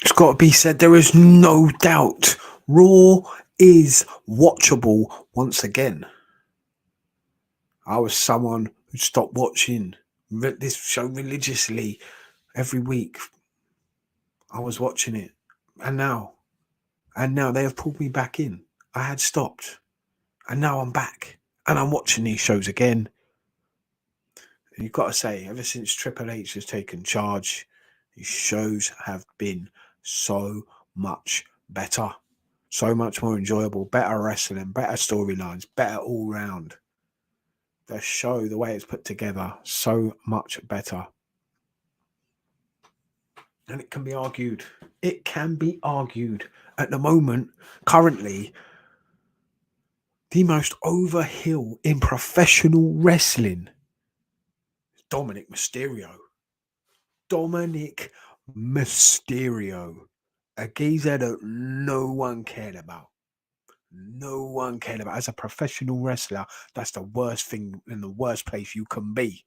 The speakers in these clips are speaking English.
It's got to be said, there is no doubt Raw is watchable once again. I was someone who stopped watching this show religiously every week. I was watching it, and now they have pulled me back in. I had stopped, and now I'm back, and I'm watching these shows again. And you've got to say, ever since Triple H has taken charge, these shows have been so much better, so much more enjoyable, better wrestling, better storylines, better all round. The show, the way it's put together, so much better. And it can be argued. It can be argued. At the moment, currently, the most overhill in professional wrestling is Dominik Mysterio. Dominik Mysterio. A geezer that no one cared about. No one cared about. As a professional wrestler, that's the worst thing in the worst place you can be.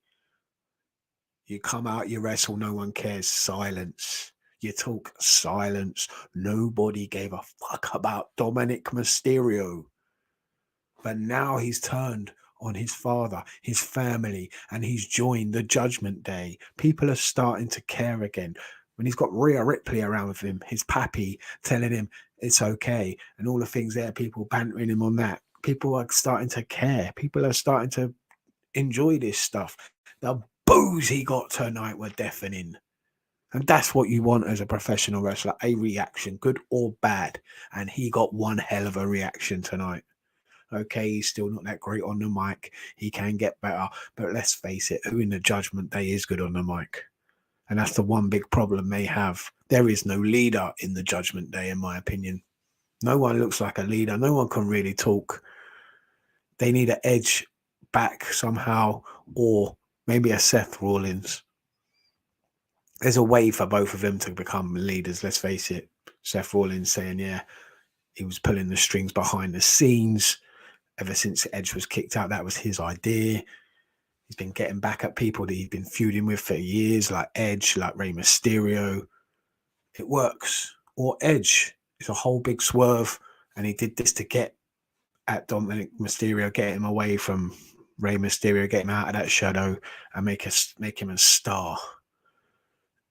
You come out, you wrestle, no one cares. Silence. You talk, silence. Nobody gave a fuck about Dominik Mysterio. But now he's turned on his father, his family, and he's joined the Judgment Day. People are starting to care again. When he's got Rhea Ripley around with him, his pappy telling him it's okay, and all the things there, people bantering him on that. People are starting to care. People are starting to enjoy this stuff. The boos he got tonight were deafening. And that's what you want as a professional wrestler, a reaction, good or bad. And he got one hell of a reaction tonight. Okay, he's still not that great on the mic. He can get better. But let's face it, who in the Judgment Day is good on the mic? And that's the one big problem they have. There is no leader in the Judgment Day, in my opinion. No one looks like a leader. No one can really talk. They need an Edge back somehow, or maybe a Seth Rollins. There's a way for both of them to become leaders, let's face it. Seth Rollins saying, yeah, he was pulling the strings behind the scenes. Ever since Edge was kicked out, that was his idea. He's been getting back at people that he's been feuding with for years, like Edge, like Rey Mysterio. It works. Or Edge is a whole big swerve, and he did this to get at Dominik Mysterio, get him away from Rey Mysterio, get him out of that shadow, and make him a star.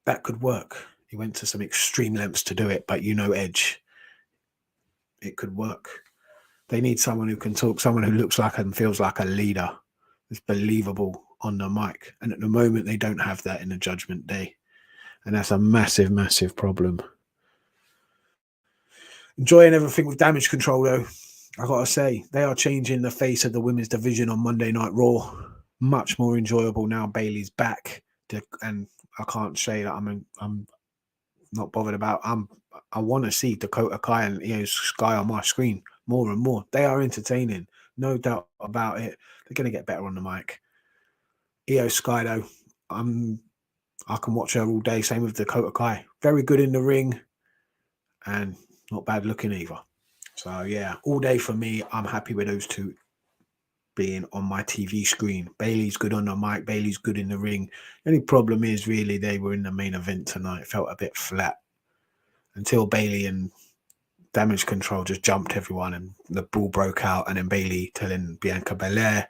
That could work. He went to some extreme lengths to do it, but you know Edge. It could work. They need someone who can talk, someone who looks like and feels like a leader. It's believable on the mic. And at the moment, they don't have that in the Judgment Day. And that's a massive, massive problem. Enjoying everything with Damage Control, though. I got to say, they are changing the face of the women's division on Monday Night Raw. Much more enjoyable now. Bayley's back. And I can't say that I'm not bothered about. I want to see Dakota Kai and Io Sky on my screen more and more. They are entertaining, no doubt about it. They're going to get better on the mic. Io Sky, though, I can watch her all day. Same with Dakota Kai. Very good in the ring and not bad looking either. So, yeah, all day for me. I'm happy with those two being on my TV screen. Bayley's good on the mic. Bayley's good in the ring. The only problem is really they were in the main event tonight. It felt a bit flat until Bayley and Damage Control just jumped everyone and the brawl broke out, and then Bayley telling Bianca Belair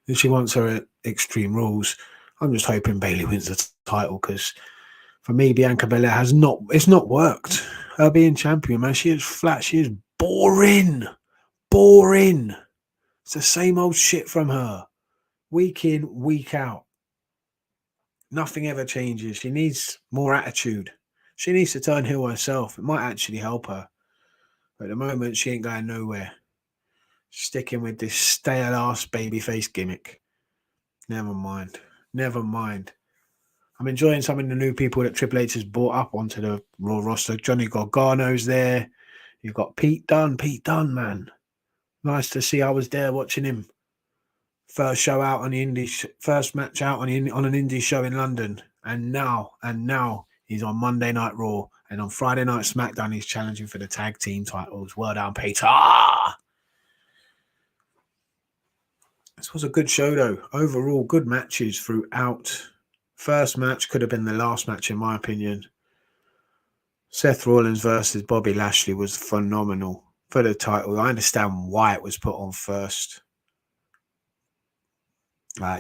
that she wants her at Extreme Rules. I'm just hoping Bayley wins the title, because for me, Bianca Belair it's not worked. Her being champion, man, she is flat. She is boring. Boring. It's the same old shit from her. Week in, week out. Nothing ever changes. She needs more attitude. She needs to turn heel herself. It might actually help her. But at the moment, she ain't going nowhere. Sticking with this stale-ass babyface gimmick. Never mind. Never mind. I'm enjoying some of the new people that Triple H has brought up onto the Raw roster. Johnny Gargano's there. You've got Pete Dunne. Pete Dunne, man. Nice to see. I was there watching him. First show out on the indie, first match out on an indie show in London. And now he's on Monday Night Raw. And on Friday Night SmackDown, he's challenging for the tag team titles. Well done, Peter. This was a good show, though. Overall, good matches throughout. First match could have been the last match, in my opinion. Seth Rollins versus Bobby Lashley was phenomenal for the title. I understand why it was put on first.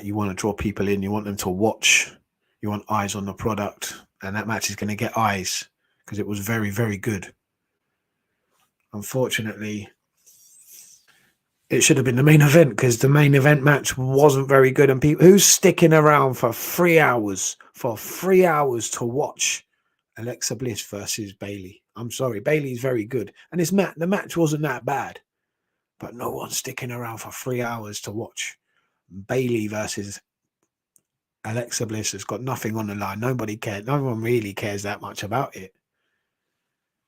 You want to draw people in. You want them to watch. You want eyes on the product. And that match is going to get eyes because it was very, very good. Unfortunately, it should have been the main event because the main event match wasn't very good. And people who's sticking around for 3 hours, to watch Alexa Bliss versus Bayley. I'm sorry, Bayley's very good. And the match wasn't that bad. But no one's sticking around for 3 hours to watch Bayley versus Alexa Bliss. Has got nothing on the line. Nobody cared. No one really cares that much about it.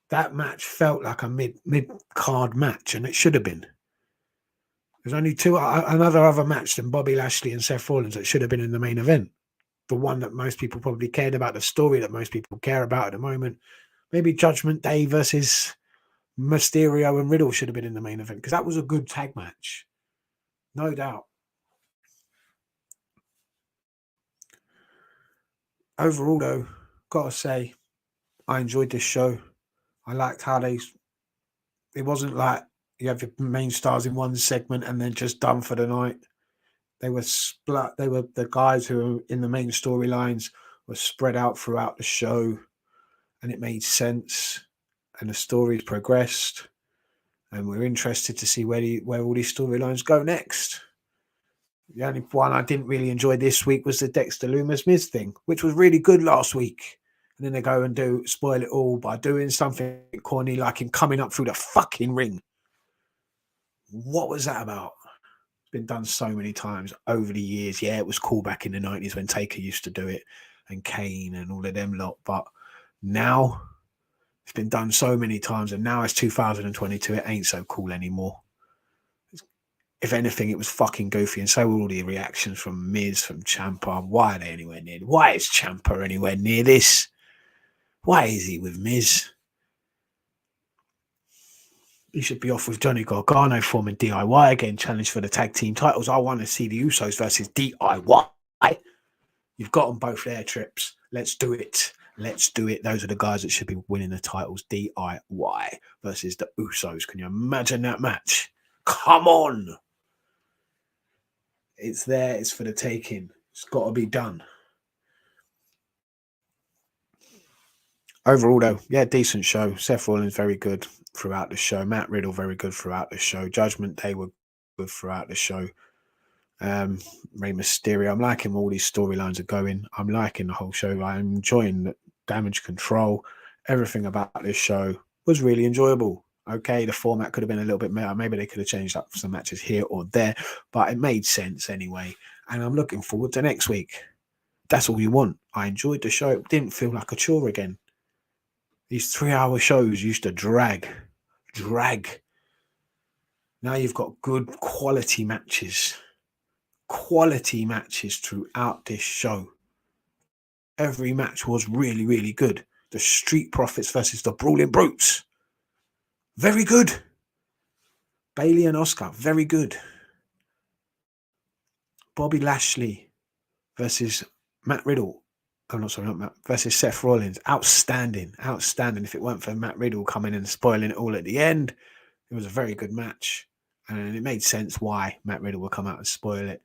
That match felt like a mid-card match, and it should have been. There's only another other match than Bobby Lashley and Seth Rollins that should have been in the main event. The one that most people probably cared about, the story that most people care about at the moment. Maybe Judgment Day versus Mysterio and Riddle should have been in the main event because that was a good tag match. No doubt. Overall, though, gotta say, I enjoyed this show. I liked how it wasn't like you have your main stars in one segment and then just done for the night. They were split. They were the guys who were in the main storylines were spread out throughout the show, and it made sense. And the stories progressed, and we're interested to see where all these storylines go next. The only one I didn't really enjoy this week was the Dexter Lumis Miz thing, which was really good last week. And then they go and spoil it all by doing something corny like him coming up through the fucking ring. What was that about? It's been done so many times over the years. Yeah, it was cool back in the 90s when Taker used to do it and Kane and all of them lot. But now it's been done so many times, and now it's 2022. It ain't so cool anymore. If anything, it was fucking goofy, and so were all the reactions from Miz, from Ciampa. Why are they anywhere near? Why is Ciampa anywhere near this? Why is he with Miz? He should be off with Johnny Gargano forming DIY again, challenge for the tag team titles. I want to see the Usos versus DIY. You've got them both there, Trips. Let's do it. Let's do it. Those are the guys that should be winning the titles. DIY versus the Usos. Can you imagine that match? Come on. It's there. It's for the taking. It's got to be done. Overall, though, yeah, decent show. Seth Rollins, very good throughout the show. Matt Riddle, very good throughout the show. Judgment Day were good throughout the show. Rey Mysterio, I'm liking all these storylines are going. I'm liking the whole show. I'm enjoying the Damage Control. Everything about this show was really enjoyable. Okay, the format could have been a little bit better. Maybe they could have changed up some matches here or there, but it made sense anyway. And I'm looking forward to next week. That's all you want. I enjoyed the show. It didn't feel like a chore again. These 3-hour shows used to drag. Now you've got good quality matches. Quality matches throughout this show. Every match was really, really good. The Street Profits versus the Brawling Brutes. Very good. Bayley and Oscar, very good. Bobby Lashley versus Matt Riddle. Oh, not sorry, not Matt. Versus Seth Rollins. Outstanding. If it weren't for Matt Riddle coming and spoiling it all at the end, it was a very good match. And it made sense why Matt Riddle would come out and spoil it.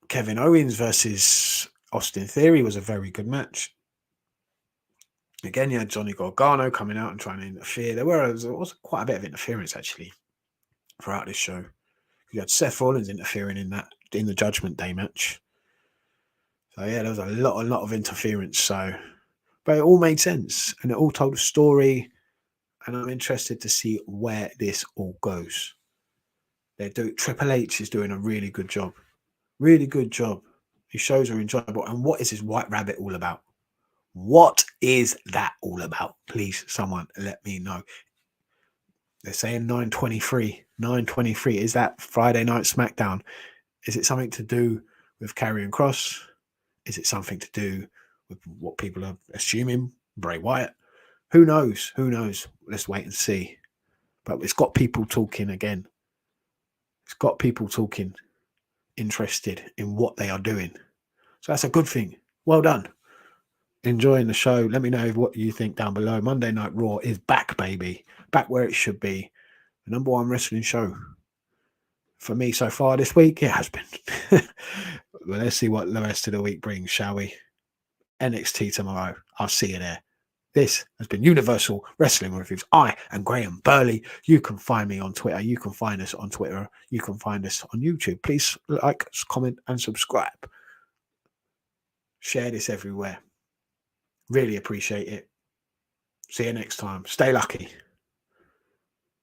Kevin Owens versus Austin Theory was a very good match. Again, you had Johnny Gargano coming out and trying to interfere. There was quite a bit of interference actually throughout this show. You had Seth Rollins interfering in the Judgment Day match. So yeah, there was a lot of interference. So, but it all made sense and it all told a story. And I'm interested to see where this all goes. Triple H is doing a really good job. Really good job. His shows are enjoyable. And what is his White Rabbit all about? What is that all about? Please, someone let me know. They're saying 9:23. 9:23. Is that Friday Night SmackDown? Is it something to do with Karrion Kross? Is it something to do with what people are assuming? Bray Wyatt? Who knows? Who knows? Let's wait and see. But it's got people talking again. It's got people talking, interested in what they are doing. So that's a good thing. Well done. enjoying the show. Let me know what you think down below. Monday Night Raw is back, baby. Back where it should be. The number one wrestling show for me so far this week. It has been. Well, let's see what the rest of the week brings, shall we? NXT tomorrow. I'll see you there. This has been Universal Wrestling Reviews. I am Graham Burley. You can find me on Twitter. You can find us on Twitter. You can find us on YouTube. Please like, comment, and subscribe. Share this everywhere. Really appreciate it. See you next time. Stay lucky.